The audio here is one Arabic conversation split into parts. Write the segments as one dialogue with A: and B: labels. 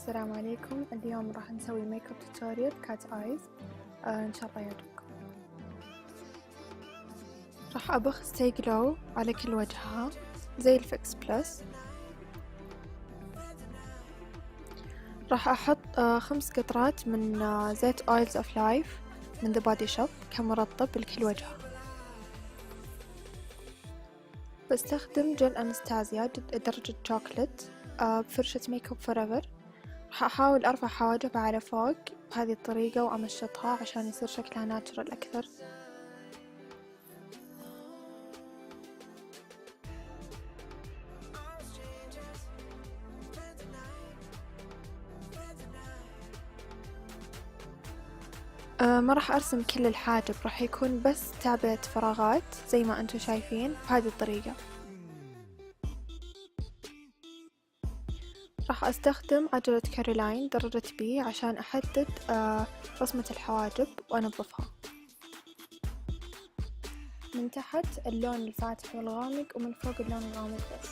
A: السلام عليكم. اليوم راح نسوي ميك اب توتوريال كات ايز. ان شاء الله يعجبكم. راح ابخ ستي جلو على كل وجهها زي الفيكس بلس. راح احط 5 قطرات من زيت اويلز اوف لايف من ذا بودي شوب كمرطب لكل وجهها. بستخدم جل انستازيا درجة شوكولات بفرشة ميك اب فوريفر. راح احاول ارفع حواجبها على فوق بهذه الطريقة وامشطها عشان يصير شكلها ناتشرال اكثر. ما راح ارسم كل الحاجب، راح يكون بس تعبئة فراغات زي ما انتم شايفين بهذه الطريقة. راح استخدم عجلة كاريلاين درجة بي عشان احدد رسمة الحواجب وانظفها. من تحت اللون الفاتح والغامق ومن فوق اللون الغامق بس.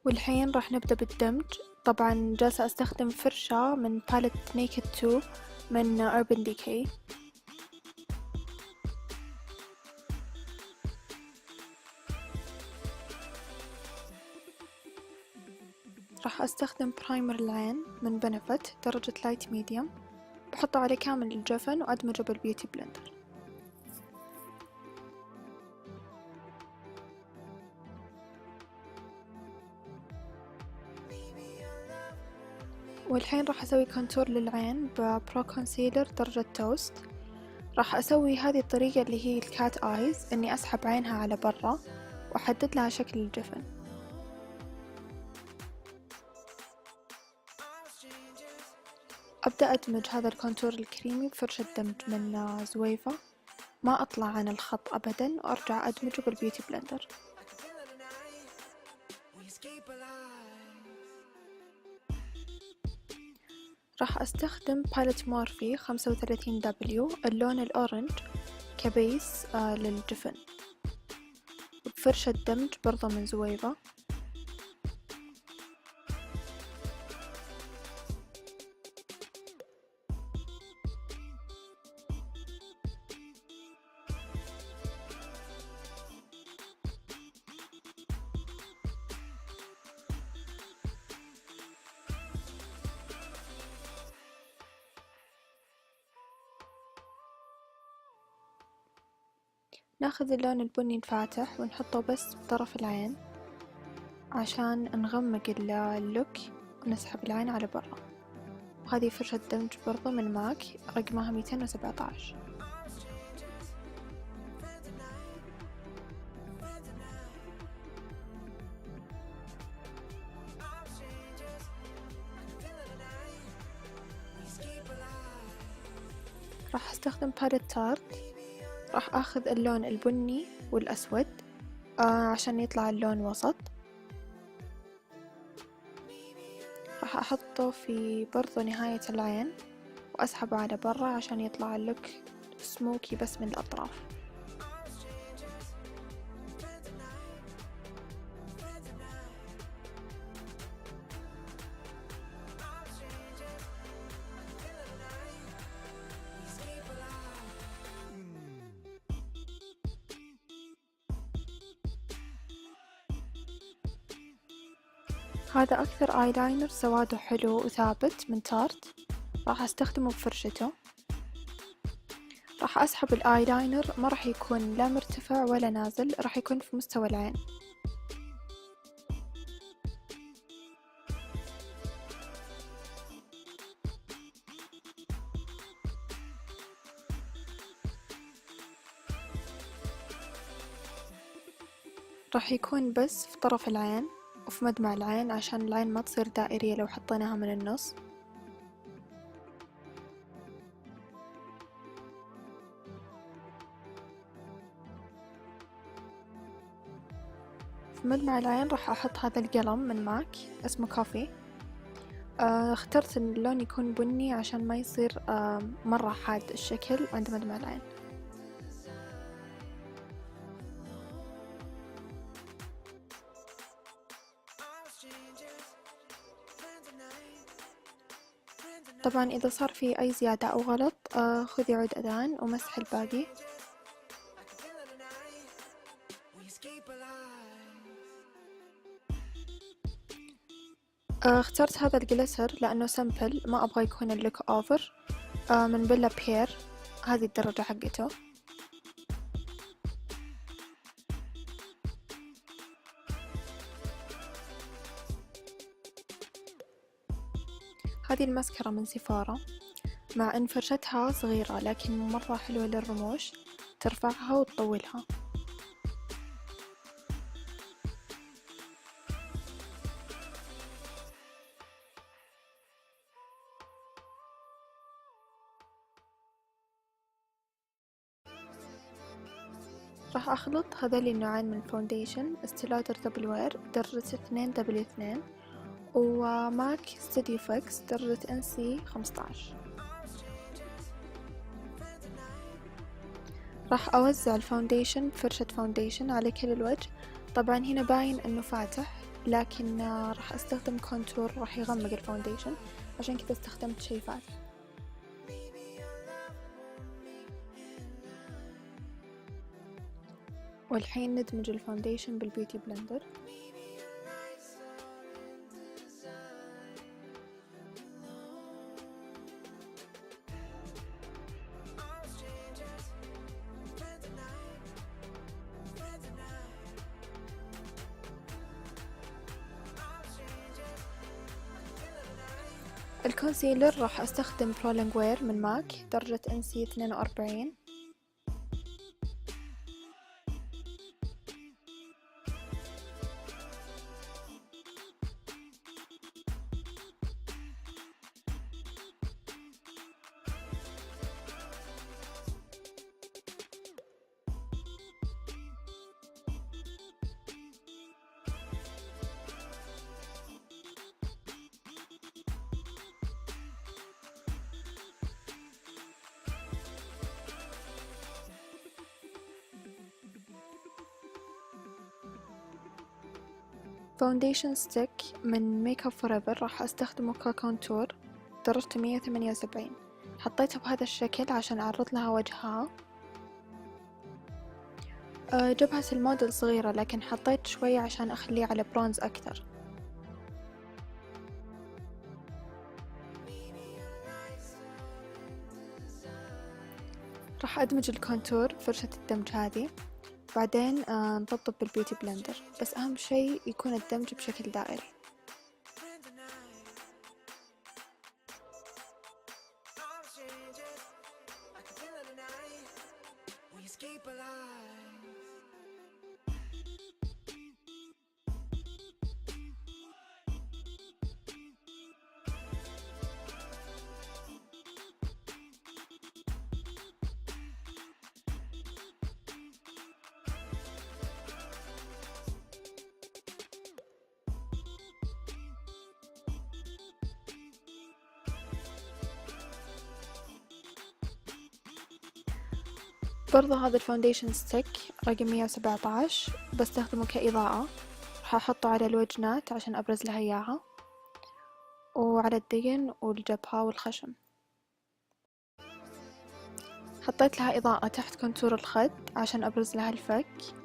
A: والحين راح نبدأ بالدمج. طبعا جالسة استخدم فرشة من باليت نيكد 2 من Urban Decay. راح استخدم برايمر العين من بنفت درجة لايت ميديوم، بحطه على كامل الجفن وادمجه بالبيوتي بلندر. والحين راح اسوي كونتور للعين ببرو كونسيلر درجة توست. راح اسوي هذه الطريقة اللي هي الكات ايز، اني اسحب عينها على برا واحدد لها شكل الجفن. ابدأ ادمج هذا الكونتور الكريمي بفرشة دمج من زويفة، ما اطلع عن الخط ابدا وارجع ادمجه بالبيوتي بلندر. راح استخدم باليت مورفي 35W اللون الاورنج كبيس للجفن بفرشة دمج برضه من زويفة. ناخذ اللون البني الفاتح ونحطه بس بطرف العين عشان نغمق اللوك ونسحب العين على برا. وهذه فرشة دمج برضو من ماك رقمها 217. راح استخدم باليت تارت. راح اخذ اللون البني والاسود عشان يطلع اللون وسط. راح احطه في برضو نهاية العين واسحبه على برا عشان يطلع اللوك سموكي بس من الاطراف. هذا أكثر آيلاينر سواده حلو وثابت من تارت، راح أستخدمه بفرشته. راح أسحب الآيلاينر، ما راح يكون لا مرتفع ولا نازل، راح يكون في مستوى العين. راح يكون بس في طرف العين وفي مدمع العين عشان العين ما تصير دائرية لو حطيناها من النص. في مدمع العين راح أحط هذا القلم من ماك اسمه كوفي. اخترت ان اللون يكون بني عشان ما يصير مرة حاد الشكل عند مدمع العين. طبعا إذا صار في أي زيادة أو غلط خذي عود أذان ومسح الباقي. اخترت هذا الجليتر لأنه سمبل، ما أبغى يكون اللوك أوفر، من بيلا بير، هذه الدرجة حقته. هذه المسكرة من سيفارا، مع إن فرشتها صغيرة لكن مرة حلوة للرموش، ترفعها وتطولها. راح أخلط هذول النوعين من الفونديشن، استيلادر دبل وير درجة 2W2 وماك ستوديو فيكس درجة NC 15. راح أوزع الفاونديشن بفرشة فاونديشن على كل الوجه. طبعا هنا باين انه فاتح، لكن راح استخدم كونتور راح يغمق الفاونديشن، عشان كذا استخدمت شي فاتح. والحين ندمج الفاونديشن بالبيوتي بلندر. الكونسيلر راح استخدم برولينج وير من ماك درجة NC 42. فاونديشن ستيك من ميك اب فور ايفر راح استخدمه ككونتور درجته 178. حطيتها بهذا الشكل عشان اعرض لها وجهها. جبهة الموديل صغيرة لكن حطيت شوية عشان اخليه على برونز اكثر. راح ادمج الكونتور بفرشة الدمج هذه، بعدين نطبطب بالبيوتي بلندر، بس أهم شي يكون الدمج بشكل دائري. برضه هذا الفاونديشن ستيك رقم 117 بستخدمه كإضاءة، راح أحطه على الوجنات عشان أبرز لها إياها، وعلى الدقن والجبهة والخشم. حطيت لها إضاءة تحت كونتور الخد عشان أبرز لها الفك.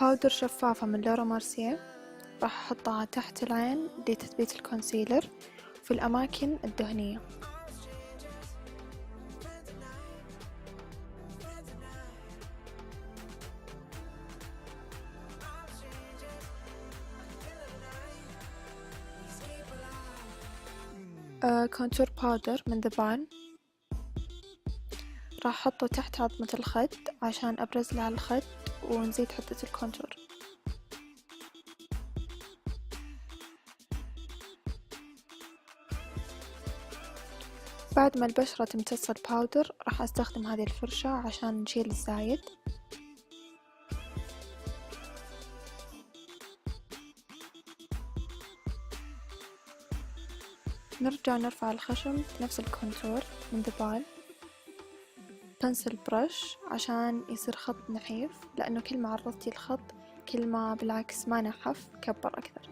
A: باودر شفافة من لورا مارسيه راح أحطها تحت العين لتثبيت الكونسيلر في الأماكن الدهنية. كونتور باودر من ذا بان راح أحطه تحت عظمة الخد عشان أبرز لها الخد ونزيد حدة الكونتور. بعد ما البشرة تمتص الباودر راح استخدم هذه الفرشة عشان نشيل الزايد. نرجع نرفع الخشم بنفس الكونتور من ذبال. بنسل برش عشان يصير خط نحيف، لأنه كل ما عرضتي الخط كل ما بالعكس ما نحف كبر أكثر.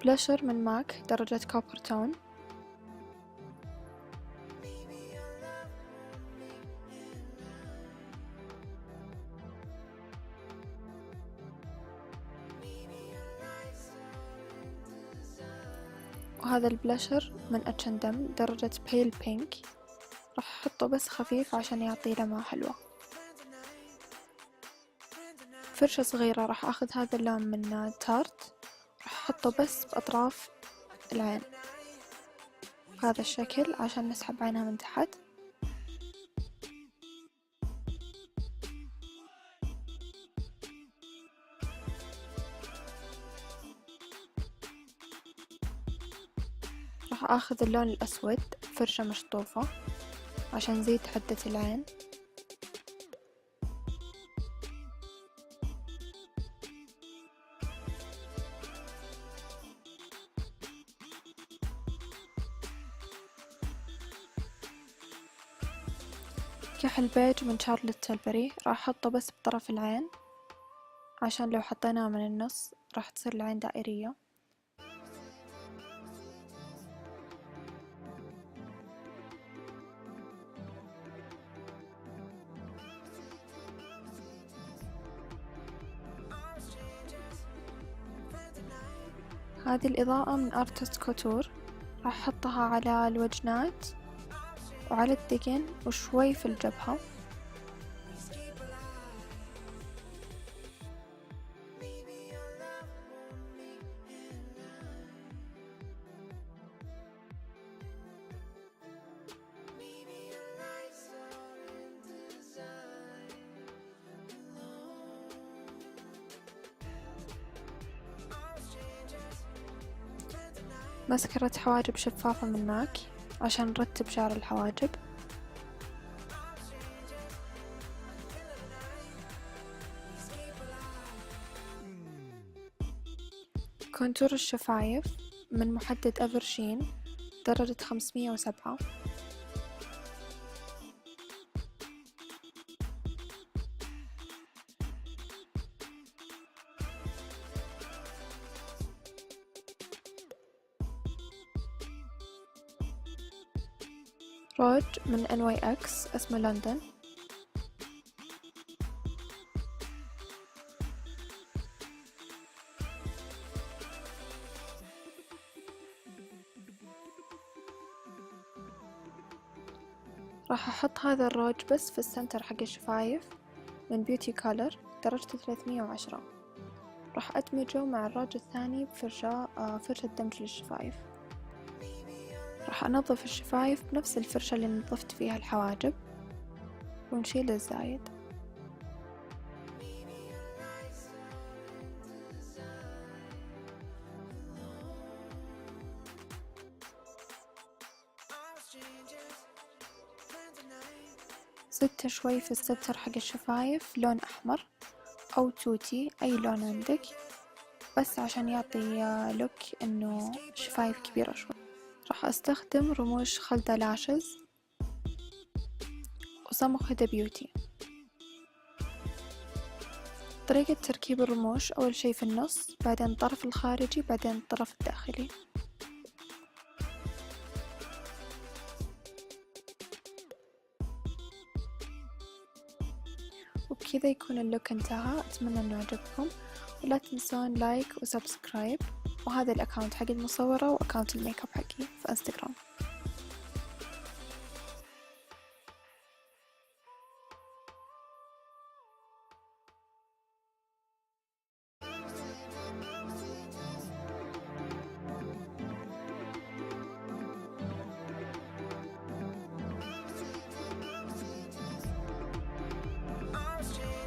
A: بلاشر من ماك درجة كوبر تون. وهذا البلاشر من اتشندم درجة بيل بينك، راح احطه بس خفيف عشان يعطي لمعة حلوة. فرشة صغيرة راح اخذ هذا اللون من تارت، راح احطه بس باطراف العين بهذا الشكل عشان نسحب عينها من تحت. راح اخذ اللون الاسود فرشة مشطوفة عشان نزيد حدة العين. كحل بيج من شارلوت تيلبري راح احطه بس بطرف العين عشان لو حطيناه من النص راح تصير العين دائرية. هذه الإضاءة من أرتست كوتور، راح أحطها على الوجنات وعلى الدقن وشوي في الجبهة. مسكرة حواجب شفافة من ماك عشان نرتب شعر الحواجب. كونتور الشفايف من محدد أفرشين درجة 507. روج من NYX اسمه لندن. راح أحط هذا الروج بس في السنتر حق الشفايف من بيوتي كولر درجة 310. راح أدمجه مع الروج الثاني بفرشة فرشة دمج للشفايف. راح أنظف الشفايف بنفس الفرشة اللي نظفت فيها الحواجب ونشيل الزايد. زدت شوي في الستر حق الشفايف لون أحمر أو توتي أي لون عندك، بس عشان يعطي لوك إنه شفايف كبيرة شوي. راح أستخدم رموش خلدة لاشز وصمغ هدى بيوتي. طريقة تركيب الرموش أول شي في النص، بعدين الطرف الخارجي، بعدين الطرف الداخلي. وبكذا يكون اللوك انتهى. أتمنى أنه عجبكم، ولا تنسون لايك وسبسكرايب. وهذا الأكاونت حق المصورة وأكاونت الميك اب حقي في انستغرام.